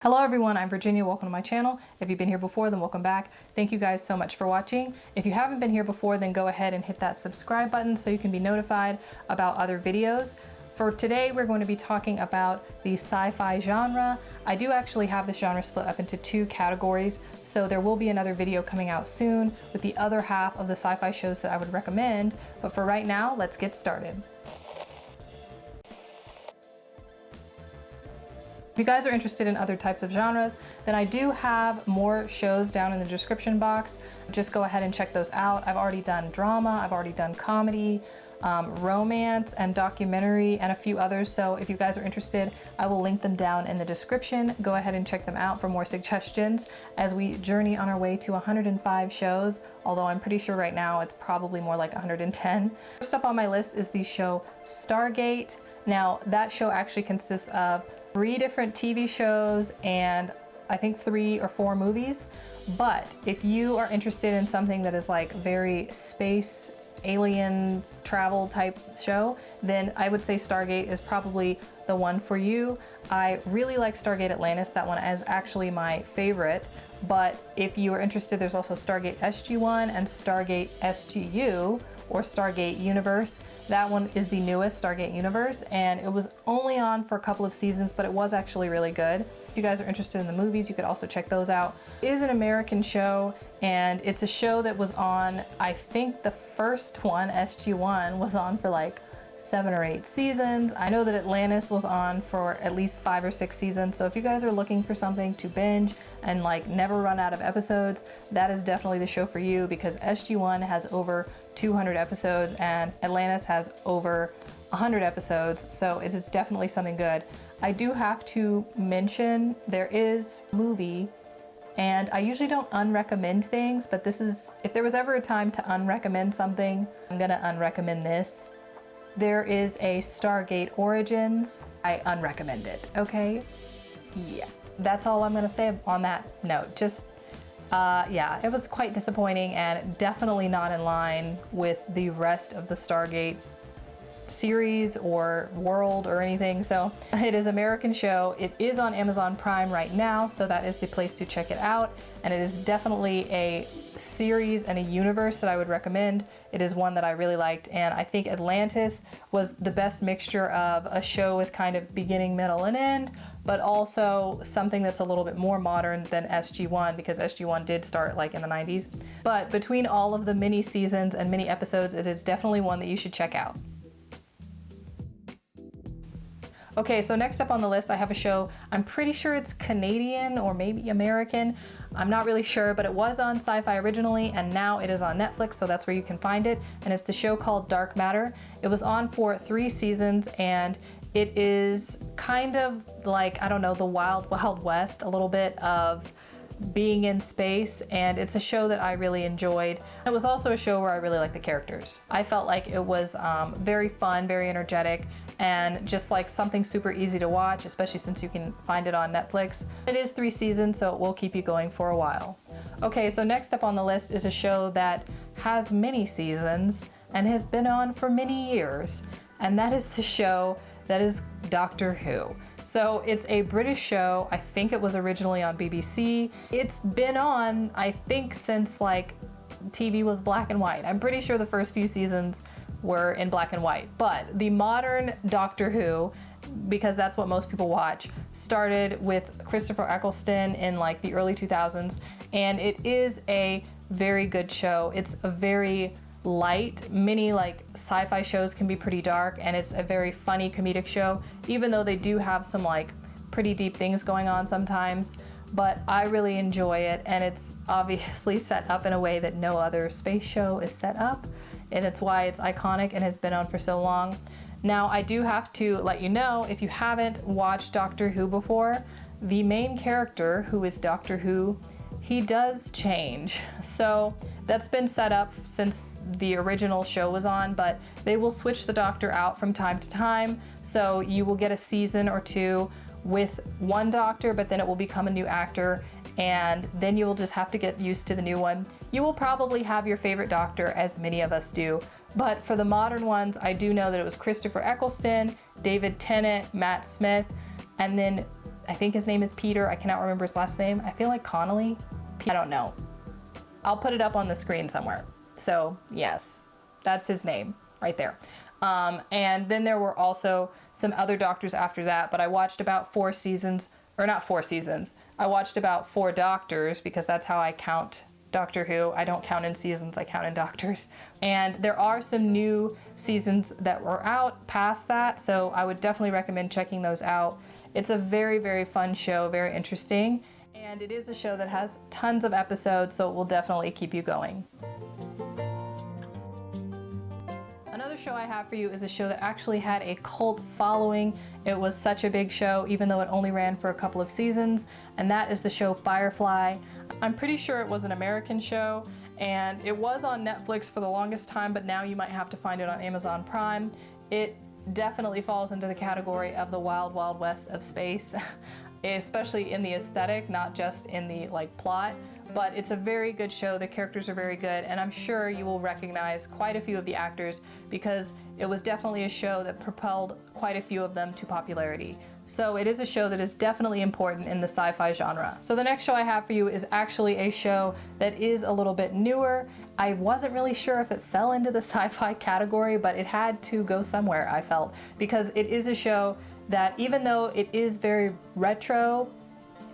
Hello everyone, I'm Virginia. Welcome to my channel. If you've been here before, then welcome back. Thank you guys so much for watching. If you haven't been here before, then go ahead and hit that subscribe button so you can be notified about other videos. For today, we're going to be talking about the sci-fi genre. I do actually have this genre split up into two categories, so there will be another video coming out soon with the other half of the sci-fi shows that I would recommend. But for right now, let's get started. If you guys are interested in other types of genres, then I do have more shows down in the description box. Just go ahead and check those out. I've already done drama, I've already done comedy, romance and documentary, and a few others. So if you guys are interested, I will link them down in the description. Go ahead and check them out for more suggestions as we journey on our way to 105 shows, although I'm pretty sure right now it's probably more like 110. First up on my list is the show StarGate. Now, that show actually consists of 3 different TV shows and I think 3 or 4 movies. But if you are interested in something that is like very space, alien travel type show, then I would say StarGate is probably the one for you. I really like StarGate Atlantis. That one is actually my favorite. But if you are interested, there's also StarGate SG-1 and StarGate SGU, or Stargate Universe. That one is the newest Stargate Universe, and it was only on for a couple of seasons, but it was actually really good. If you guys are interested in the movies, you could also check those out. It is an American show, and it's a show that was on, I think the first one, SG-1, was on for like 7 or 8 seasons. I know that Atlantis was on for at least 5 or 6 seasons, so if you guys are looking for something to binge and like never run out of episodes, that is definitely the show for you, because SG-1 has over 200 episodes and Atlantis has over 100 episodes, so it is definitely something good. I do have to mention there is a movie, and I usually don't unrecommend things, but this is, if there was ever a time to unrecommend something, I'm gonna unrecommend this. There is a Stargate Origins. I unrecommend it, okay? Yeah, that's all I'm gonna say on that note. Just, yeah, it was quite disappointing and definitely not in line with the rest of the Stargate series or world or anything. So it is an American show. It is on Amazon Prime right now, so that is the place to check it out. And it is definitely a series and a universe that I would recommend. It is one that I really liked, and I think Atlantis was the best mixture of a show with kind of beginning, middle, and end, but also something that's a little bit more modern than SG-1, because SG-1 did start like in the 90s. But between all of the mini seasons and mini episodes, it is definitely one that you should check out. Okay, so next up on the list, I have a show. I'm pretty sure it's Canadian or maybe American. I'm not really sure, but it was on Sci-Fi originally, and now it is on Netflix, so that's where you can find it. And it's the show called Dark Matter. It was on for 3 seasons, and it is kind of like, I don't know, the Wild Wild West, a little bit of being in space, and it's a show that I really enjoyed. It was also a show where I really liked the characters. I felt like it was very fun, very energetic, and just like something super easy to watch, especially since you can find it on Netflix. It is 3 seasons, so it will keep you going for a while. Okay, so next up on the list is a show that has many seasons and has been on for many years, and that is the show that is Doctor Who. So it's a British show. I think it was originally on BBC. It's been on, I think, since like TV was black and white. I'm pretty sure the first few seasons were in black and white, but the modern Doctor Who, because that's what most people watch, started with Christopher Eccleston in like the early 2000s, and it is a very good show. It's a very light, many like sci-fi shows can be pretty dark, and it's a very funny comedic show, even though they do have some like pretty deep things going on sometimes. But I really enjoy it, and it's obviously set up in a way that no other space show is set up, and it's why it's iconic and has been on for so long. Now, I do have to let you know, if you haven't watched Doctor Who before, the main character, who is Doctor Who, he does change. So that's been set up since the original show was on, but they will switch the Doctor out from time to time. So you will get a season or 2 with one Doctor, but then it will become a new actor, and then you will just have to get used to the new one. You will probably have your favorite Doctor, as many of us do, but for the modern ones, I do know that it was Christopher Eccleston, David Tennant, Matt Smith, and then I think his name is Peter. I cannot remember his last name. I feel like Connolly. I don't know. I'll put it up on the screen somewhere. So yes, that's his name right there. And then there were also some other doctors after that, but I watched about 4 seasons, or not 4 seasons. I watched about 4 doctors because that's how I count Doctor Who. I don't count in seasons, I count in doctors. And there are some new seasons that were out past that, so I would definitely recommend checking those out. It's a very, very fun show, very interesting, and it is a show that has tons of episodes, so it will definitely keep you going. Another show I have for you is a show that actually had a cult following. It was such a big show, even though it only ran for a couple of seasons, and that is the show Firefly. I'm pretty sure it was an American show, and it was on Netflix for the longest time, but now you might have to find it on Amazon Prime. It definitely falls into the category of the wild, wild west of space, especially in the aesthetic, not just in the plot. But it's a very good show. The characters are very good, and I'm sure you will recognize quite a few of the actors because it was definitely a show that propelled quite a few of them to popularity. So it is a show that is definitely important in the sci-fi genre. So the next show I have for you is actually a show that is a little bit newer. I wasn't really sure if it fell into the sci-fi category, but it had to go somewhere, I felt, because it is a show that, even though it is very retro,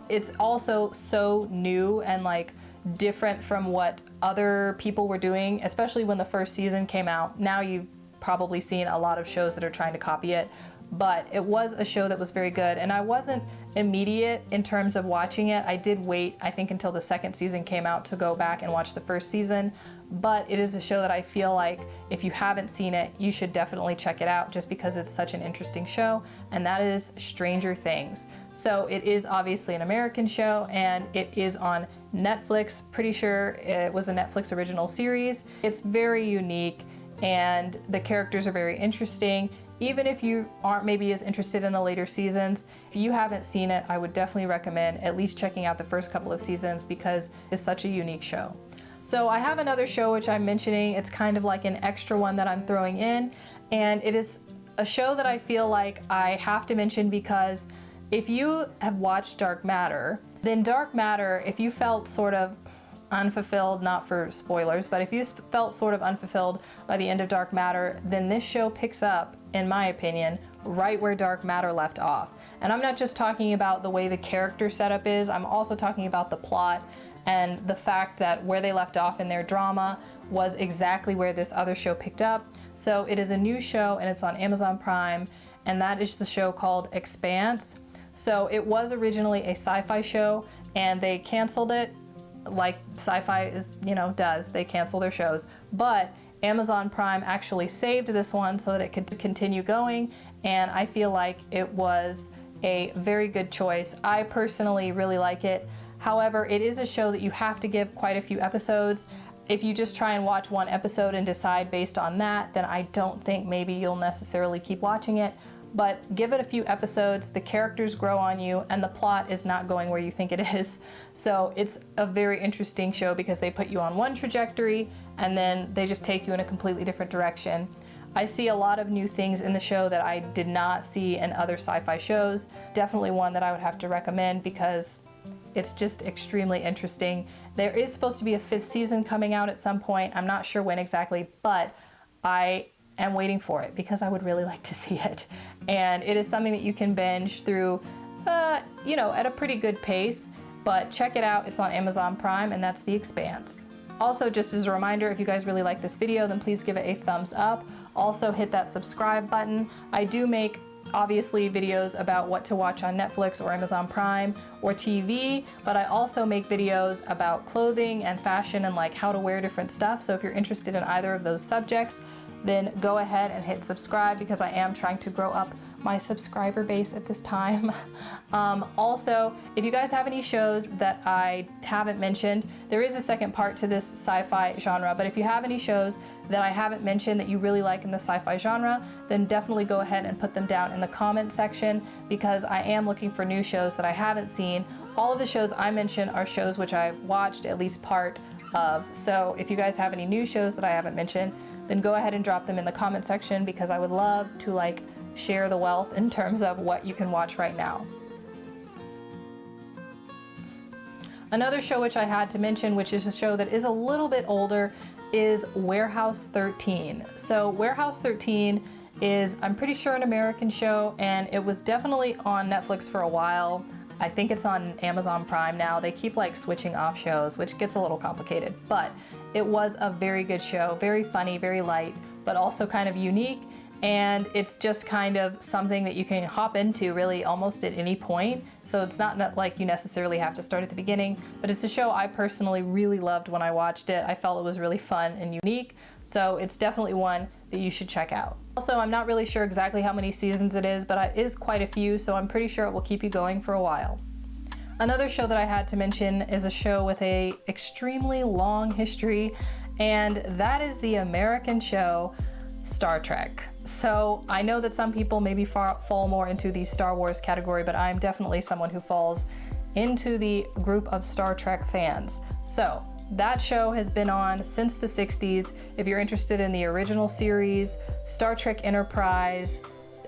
it's also so new and different from what other people were doing, especially when the first season came out. Now you've probably seen a lot of shows that are trying to copy it, but it was a show that was very good, and I wasn't immediate in terms of watching it. I did wait, I think, until the second season came out to go back and watch the first season, but it is a show that I feel like if you haven't seen it, you should definitely check it out just because it's such an interesting show, and that is Stranger Things. So it is obviously an American show, and it is on Netflix. Pretty sure it was a Netflix original series. It's very unique, and the characters are very interesting. Even if you aren't maybe as interested in the later seasons, if you haven't seen it, I would definitely recommend at least checking out the first couple of seasons because it's such a unique show. So I have another show which I'm mentioning. It's kind of like an extra one that I'm throwing in, and it is a show that I feel like I have to mention because if you have watched Dark Matter, then Dark Matter, if you felt sort of unfulfilled, not for spoilers, but if you felt sort of unfulfilled by the end of Dark Matter, then this show picks up, in my opinion, right where Dark Matter left off. And I'm not just talking about the way the character setup is, I'm also talking about the plot and the fact that where they left off in their drama was exactly where this other show picked up. So it is a new show and it's on Amazon Prime, and that is the show called Expanse. So it was originally a sci-fi show and they canceled it, like sci-fi is, does. They cancel their shows. But Amazon Prime actually saved this one so that it could continue going, and I feel like it was a very good choice. I personally really like it. However, it is a show that you have to give quite a few episodes. If you just try and watch one episode and decide based on that, then I don't think maybe you'll necessarily keep watching it. But give it a few episodes, the characters grow on you, and the plot is not going where you think it is. So it's a very interesting show because they put you on one trajectory and then they just take you in a completely different direction. I see a lot of new things in the show that I did not see in other sci-fi shows. Definitely one that I would have to recommend because it's just extremely interesting. There is supposed to be a 5th season coming out at some point. I'm not sure when exactly, but I am waiting for it because I would really like to see it. And it is something that you can binge through, at a pretty good pace, but check it out. It's on Amazon Prime, and that's The Expanse. Also, just as a reminder, if you guys really like this video, then please give it a thumbs up. Also hit that subscribe button. I do make obviously videos about what to watch on Netflix or Amazon Prime or TV, but I also make videos about clothing and fashion and how to wear different stuff. So if you're interested in either of those subjects, then go ahead and hit subscribe because I am trying to grow up my subscriber base at this time. Also, if you guys have any shows that I haven't mentioned, there is a second part to this sci-fi genre, but if you have any shows that I haven't mentioned that you really like in the sci-fi genre, then definitely go ahead and put them down in the comment section because I am looking for new shows that I haven't seen. All of the shows I mentioned are shows which I've watched at least part of. So if you guys have any new shows that I haven't mentioned, then go ahead and drop them in the comment section because I would love to share the wealth in terms of what you can watch right now. Another show which I had to mention, which is a show that is a little bit older, is Warehouse 13. So Warehouse 13 is, I'm pretty sure, an American show, and it was definitely on Netflix for a while. I think it's on Amazon Prime now. They keep like switching off shows, which gets a little complicated, but it was a very good show, very funny, very light, but also kind of unique. And it's just kind of something that you can hop into really almost at any point. So it's not like you necessarily have to start at the beginning, but it's a show I personally really loved when I watched it. I felt it was really fun and unique. So it's definitely one that you should check out. Also, I'm not really sure exactly how many seasons it is, but it is quite a few, so I'm pretty sure it will keep you going for a while. Another show that I had to mention is a show with a extremely long history, and that is the American show Star Trek. So I know that some people maybe fall more into the Star Wars category, but I'm definitely someone who falls into the group of Star Trek fans. So that show has been on since the 60s. If you're interested in the original series, Star Trek Enterprise,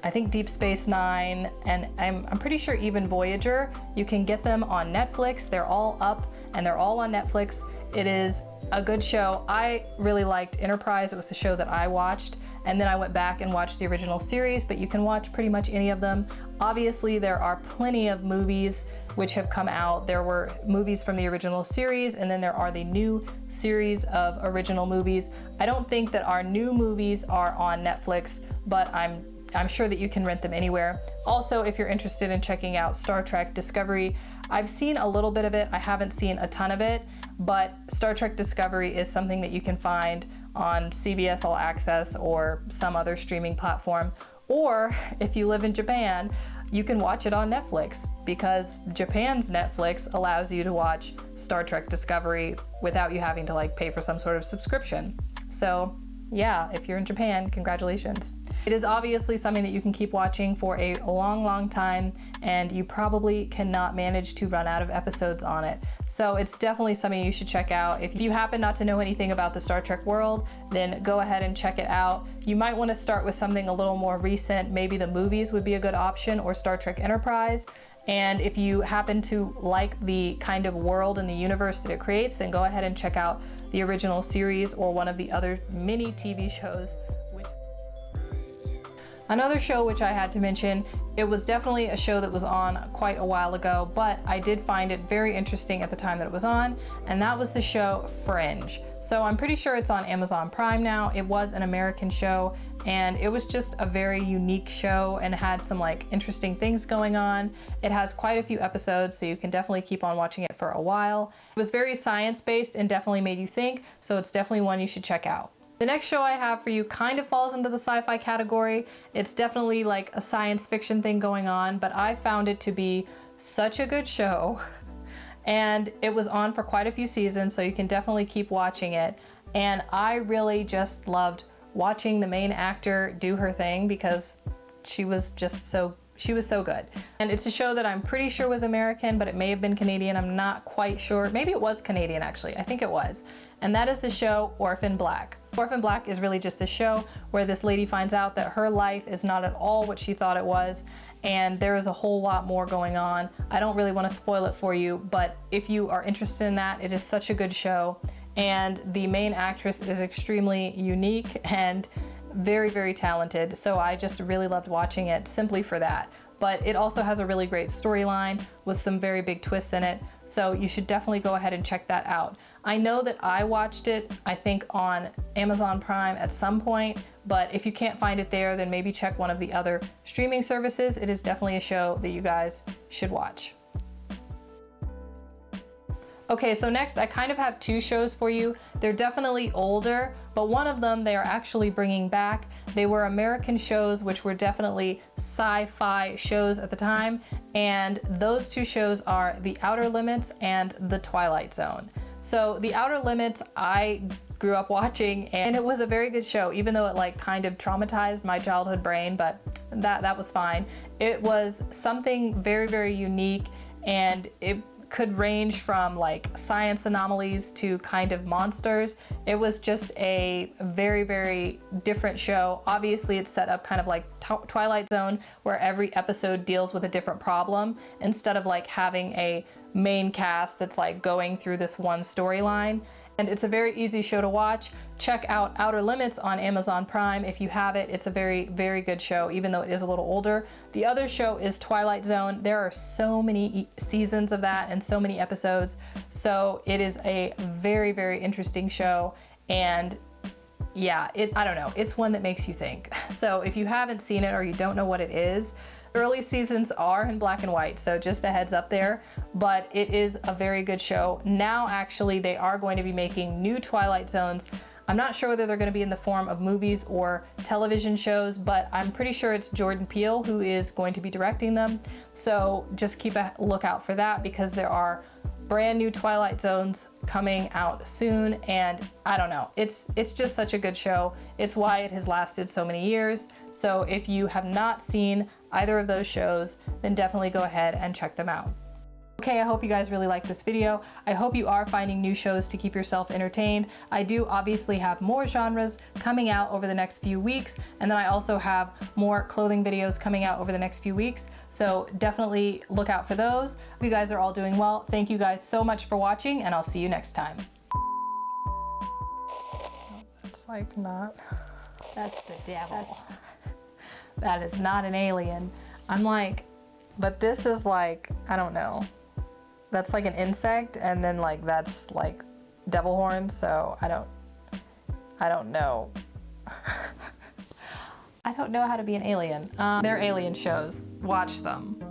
I think Deep Space Nine, and I'm pretty sure even Voyager, you can get them on Netflix. They're all up and they're all on Netflix. It is a good show. I really liked Enterprise. It was the show that I watched, and then I went back and watched the original series, but you can watch pretty much any of them. Obviously, there are plenty of movies which have come out. There were movies from the original series, and then there are the new series of original movies. I don't think that our new movies are on Netflix, but I'm sure that you can rent them anywhere. Also, if you're interested in checking out Star Trek Discovery, I've seen a little bit of it. I haven't seen a ton of it, but Star Trek Discovery is something that you can find on CBS All Access or some other streaming platform. Or if you live in Japan, you can watch it on Netflix, because Japan's Netflix allows you to watch Star Trek Discovery without you having to like pay for some sort of subscription. So yeah, if you're in Japan, congratulations. It is obviously something that you can keep watching for a long, long time, and you probably cannot manage to run out of episodes on it. So it's definitely something you should check out. If you happen not to know anything about the Star Trek world, then go ahead and check it out. You might want to start with something a little more recent. Maybe the movies would be a good option, or Star Trek Enterprise. And if you happen to like the kind of world and the universe that it creates, then go ahead and check out the original series or one of the other mini TV shows. Another show which I had to mention, it was definitely a show that was on quite a while ago, but I did find it very interesting at the time that it was on, and that was the show Fringe. So I'm pretty sure it's on Amazon Prime now. It was an American show, and it was just a very unique show and had some like interesting things going on. It has quite a few episodes, so you can definitely keep on watching it for a while. It was very science-based and definitely made you think, so it's definitely one you should check out. The next show I have for you kind of falls into the sci-fi category. It's definitely like a science fiction thing going on, but I found it to be such a good show. And it was on for quite a few seasons, so you can definitely keep watching it. And I really just loved watching the main actor do her thing, because she was so good. And it's a show that I'm pretty sure was American, but it may have been Canadian. I'm not quite sure. Maybe it was Canadian, actually. I think it was. And that is the show Orphan Black. Orphan Black is really just a show where this lady finds out that her life is not at all what she thought it was, and there is a whole lot more going on. I don't really want to spoil it for you, but if you are interested in that, it is such a good show. And the main actress is extremely unique and very, very talented. So I just really loved watching it simply for that. But it also has a really great storyline with some very big twists in it. So you should definitely go ahead and check that out. I know that I watched it, I think, on Amazon Prime at some point, but if you can't find it there, then maybe check one of the other streaming services. It is definitely a show that you guys should watch. Okay, so next I kind of have two shows for you. They're definitely older, but one of them they are actually bringing back. They were American shows, which were definitely sci-fi shows at the time, and those two shows are The Outer Limits and The Twilight Zone. So The Outer Limits I grew up watching, and it was a very good show, even though it like kind of traumatized my childhood brain, but that was fine. It was something very, very unique, and it could range from like science anomalies to kind of monsters. It was just a very, very different show. Obviously it's set up kind of like Twilight Zone, where every episode deals with a different problem, instead of like having a main cast that's like going through this one storyline. And it's a very easy show to watch. Check out Outer Limits on Amazon Prime if you have it. It's a very, very good show, even though it is a little older. The other show is Twilight Zone. There are so many seasons of that and so many episodes. So it is a very, very interesting show. And yeah, I don't know, it's one that makes you think. So if you haven't seen it or you don't know what it is, early seasons are in black and white, so just a heads up there, but it is a very good show. Now, actually, they are going to be making new Twilight Zones. I'm not sure whether they're going to be in the form of movies or television shows, but I'm pretty sure it's Jordan Peele who is going to be directing them. So just keep a lookout for that, because there are brand new Twilight Zones coming out soon, and I don't know, it's just such a good show. It's why it has lasted so many years. So if you have not seen either of those shows, then definitely go ahead and check them out. Okay, I hope you guys really liked this video. I hope you are finding new shows to keep yourself entertained. I do obviously have more genres coming out over the next few weeks, and then I also have more clothing videos coming out over the next few weeks, so definitely look out for those. Hope you guys are all doing well. Thank you guys so much for watching, and I'll see you next time. That's like not... That's the devil. That is not an alien. I'm like, but this is like, I don't know. That's like an insect, and then like that's like devil horns, so I don't know. I don't know how to be an alien. They're alien shows. Watch them.